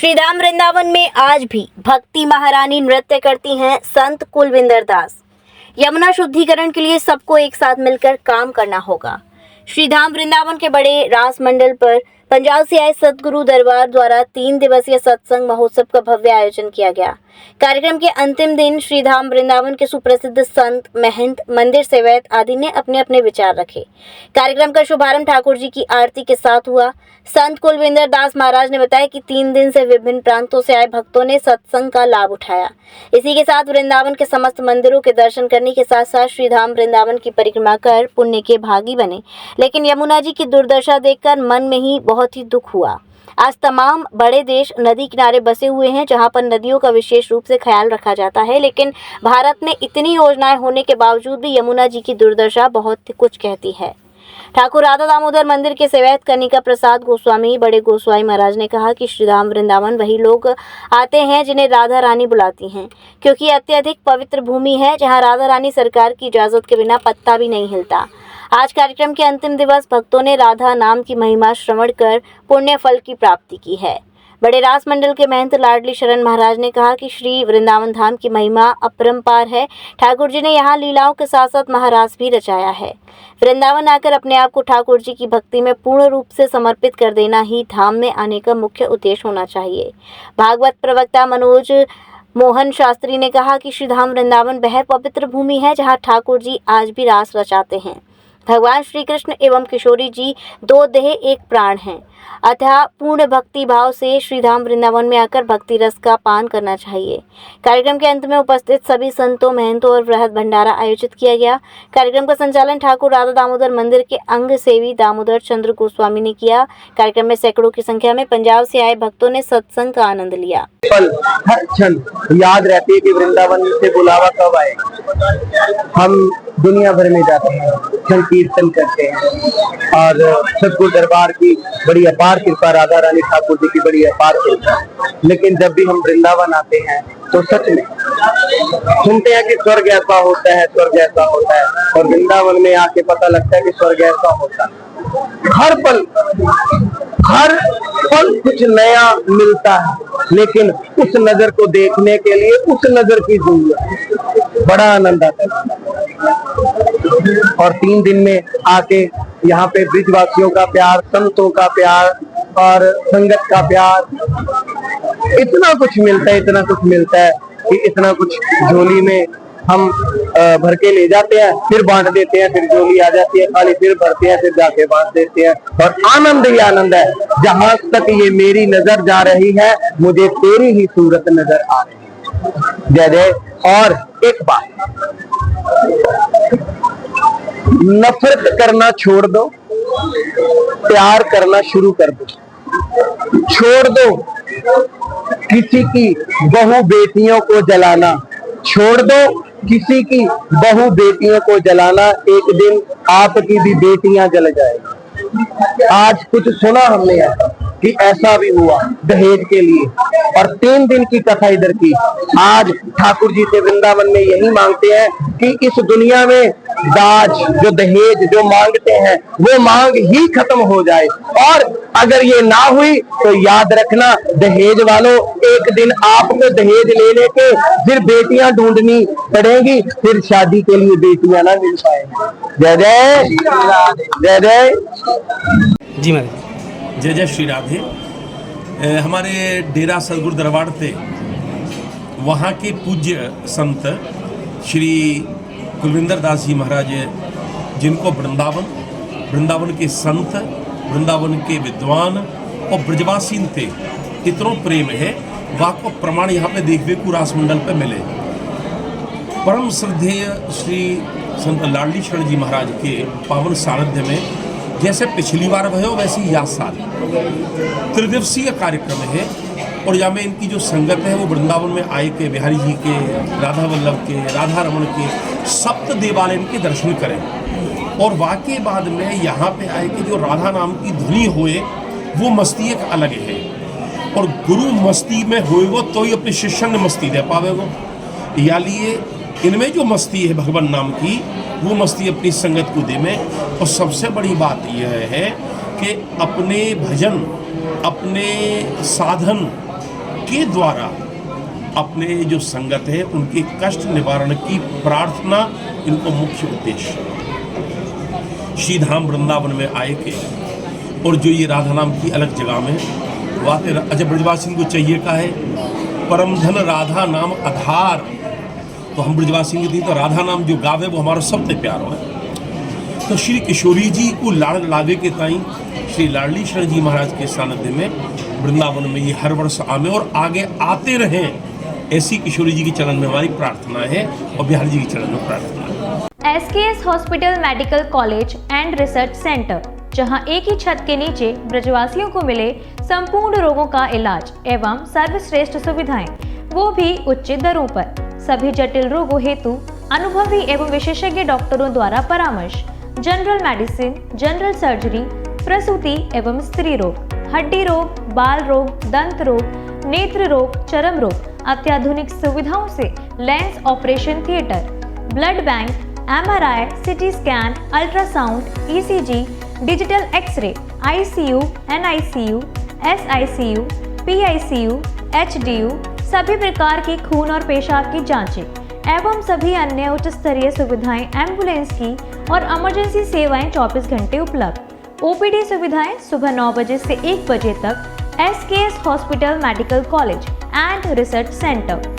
श्रीधाम वृंदावन में आज भी भक्ति महारानी नृत्य करती हैं संत कुलविंदर दास। यमुना शुद्धिकरण के लिए सबको एक साथ मिलकर काम करना होगा। श्रीधाम वृंदावन के बड़े रास मंडल पर पंजाब से आए सतगुरु दरबार द्वारा 3 दिवसीय सत्संग महोत्सव का भव्य आयोजन किया गया। कार्यक्रम के अंतिम दिन श्रीधाम वृंदावन के सुप्रसिद्ध संत, महंत, मंदिर सेवक आदि ने अपने अपने विचार रखे। कार्यक्रम का शुभारंभ ठाकुर जी की आरती के साथ हुआ। संत कुलविंदर दास महाराज ने बताया कि 3 दिन से विभिन्न प्रांतों से आए भक्तों ने सत्संग का लाभ उठाया। इसी के साथ वृंदावन के समस्त मंदिरों के दर्शन करने के साथ साथ श्रीधाम वृंदावन की परिक्रमा कर पुण्य के भागी बने। लेकिन यमुना जी की दुर्दशा देखकर मन में ही बहुत ही दुख हुआ। आज तमाम बड़े देश नदी किनारे बसे हुए हैं, जहां पर नदियों का विशेष रूप से ख्याल रखा जाता है, लेकिन भारत में इतनी योजनाएं होने के बावजूद भी यमुना जी की दुर्दशा बहुत कुछ कहती है। ठाकुर राधा दामोदर मंदिर के सेवक कनिका प्रसाद गोस्वामी बड़े गोस्वामी महाराज ने कहा कि श्रीधाम वृंदावन वही लोग आते हैं जिन्हें राधा रानी बुलाती हैं, क्योंकि अत्यधिक पवित्र भूमि है जहां राधा रानी सरकार की इजाजत के बिना पत्ता भी नहीं हिलता। आज कार्यक्रम के अंतिम दिवस भक्तों ने राधा नाम की महिमा श्रवण कर पुण्य फल की प्राप्ति की है। बड़े रास मंडल के महंत लाडली शरण महाराज ने कहा कि श्री वृंदावन धाम की महिमा अपरंपार है। ठाकुर जी ने यहाँ लीलाओं के साथ साथ महारास भी रचाया है। वृंदावन आकर अपने आप को ठाकुर जी की भक्ति में पूर्ण रूप से समर्पित कर देना ही धाम में आने का मुख्य उद्देश्य होना चाहिए। भागवत प्रवक्ता मनोज मोहन शास्त्री ने कहा कि श्रीधाम वृंदावन वह पवित्र भूमि है जहाँ ठाकुर जी आज भी रास रचाते हैं। भगवान श्री कृष्ण एवं किशोरी जी 2 देह एक प्राण हैं। अतः पूर्ण भक्ति भाव से श्रीधाम वृंदावन में आकर भक्ति रस का पान करना चाहिए। कार्यक्रम के अंत में उपस्थित सभी संतों, महंतों और वृहद भंडारा आयोजित किया गया। कार्यक्रम का संचालन ठाकुर राधा दामोदर मंदिर के अंग सेवी दामोदर चंद्र गोस्वामी ने किया। कार्यक्रम में सैकड़ों की संख्या में पंजाब से आए भक्तों ने सत्संग का आनंद लिया। पल हर क्षण याद रहती है कि वृंदावन से बुलावा कब आए। हम दुनिया भर में जाते हैं, संकीर्तन करते हैं और सतगुरु दरबार की बड़ी अपार कृपा, राधा रानी ठाकुर जी की बड़ी अपार कृपा। लेकिन जब भी हम वृंदावन आते हैं तो सच में सुनते हैं कि स्वर्ग ऐसा होता है, स्वर्ग ऐसा होता है, और वृंदावन में आके पता लगता है कि स्वर्ग ऐसा होता है। हर पल कुछ नया मिलता है, लेकिन उस नजर को देखने के लिए उस नजर की जरूरत, बड़ा आनंद आता है। और 3 दिन में आके यहाँ पे ब्रिजवासियों का प्यार, संतों का प्यार और संगत का प्यार, इतना कुछ मिलता है, इतना कुछ मिलता है कि इतना कुछ झोली में हम भर के ले जाते हैं, फिर बांट देते हैं, फिर झोली आ जाती है खाली, फिर भरते हैं, फिर जाके बांट देते हैं। और आनंद ही आनंद है। जहां तक ये मेरी नजर जा रही है, मुझे तेरी ही सूरत नजर आ रही है। जय जय। और एक बात, नफरत करना छोड़ दो, प्यार करना शुरू कर दो। छोड़ दो किसी की बहू बेटियों को जलाना, छोड़ दो किसी की बहू बेटियों को जलाना। एक दिन आपकी भी बेटियां जल जाएगी। आज कुछ सुना हमने कि ऐसा भी हुआ दहेज के लिए, और 3 दिन की कथा इधर की। आज ठाकुर जी से वृंदावन में यही मांगते हैं कि इस दुनिया में दाज, जो दहेज जो मांगते हैं, वो मांग ही खत्म हो जाए। और अगर ये ना हुई तो याद रखना दहेज वालों, एक दिन आपको दहेज लेने के फिर बेटियां ढूंढनी पड़ेगी, फिर शादी के लिए बेटियां ना मिल पाएंगी। जय जय जय जय जी महाराज। जय जय श्री राधे। हमारे डेरा सतगुरु दरबार थे, वहाँ के पूज्य संत श्री कुलविंदर दास जी महाराज, जिनको वृंदावन के संत, वृंदावन के विद्वान और ब्रजवासी थे इतनों प्रेम है, वाको प्रमाण यहाँ पे देखने को रास मंडल पे मिले। परम श्रद्धेय श्री संत लाडली शरण जी महाराज के पावन सानिध्य में जैसे पिछली बार भयो वैसे ही यह साल 3 दिवसीय कार्यक्रम है। और यहाँ में इनकी जो संगत है वो वृंदावन में आए के बिहारी जी के, राधा वल्लभ के, राधा रमन के 7 देवालय के दर्शन करें। और वाकई बाद में यहाँ पे आए कि जो राधा नाम की ध्वनि होए वो मस्ती एक अलग है। और गुरु मस्ती में होए वो तो ही अपने शिष्य ने मस्ती दे पावे वो। या लिए इनमें जो मस्ती है भगवान नाम की, वो मस्ती अपनी संगत को दे में। और सबसे बड़ी बात यह है कि अपने भजन, अपने साधन उनके द्वारा अपने जो संगत है उनके कष्ट निवारण की प्रार्थना इनको मुख्य उद्देश्य। श्री धाम वृंदावन में आए के और जो ये राधा नाम की अलग जगह में वाते अजय ब्रजवासी को चाहिए का है परम धन राधा नाम आधार। तो हम ब्रजवासी थी तो राधा नाम जो गावे वो हमारा सबसे प्यारो है। तो श्री किशोरी जी को लाड़ लावे के ताई श्री लाडली शरण जी महाराज के सानिध्य में वृंदावन में ये हर वर्ष आवे और आगे आते रहें, ऐसी किशोरी जी के चरण में हमारी प्रार्थना है और बिहार जी के चरण में प्रार्थना है। SKS hospital medical college and research centre, जहां एक ही छत के नीचे ब्रजवासियों को मिले संपूर्ण रोगों का इलाज एवं सर्वश्रेष्ठ सुविधाएं, वो भी उचित दरों पर। सभी जटिल रोगों हेतु अनुभवी एवं विशेषज्ञ डॉक्टरों द्वारा परामर्श, जनरल मेडिसिन, जनरल सर्जरी, प्रसूति एवं स्त्री रोग, हड्डी रोग, बाल रोग, दंत रोग, नेत्र रोग, चर्म रोग, अत्याधुनिक सुविधाओं से lens operation theatre, blood bank, MRI, CT scan, ultrasound, ECG, digital x-ray, ICU, NICU, SICU, PICU, HDU, सभी प्रकार की खून और पेशाब की जांचें एवं सभी अन्य उच्च स्तरीय सुविधाएं, एम्बुलेंस की और इमरजेंसी सेवाएं 24 घंटे उपलब्ध। OPD सुविधाएं सुबह 9 बजे से 1 बजे तक। SKS hospital medical college and research centre,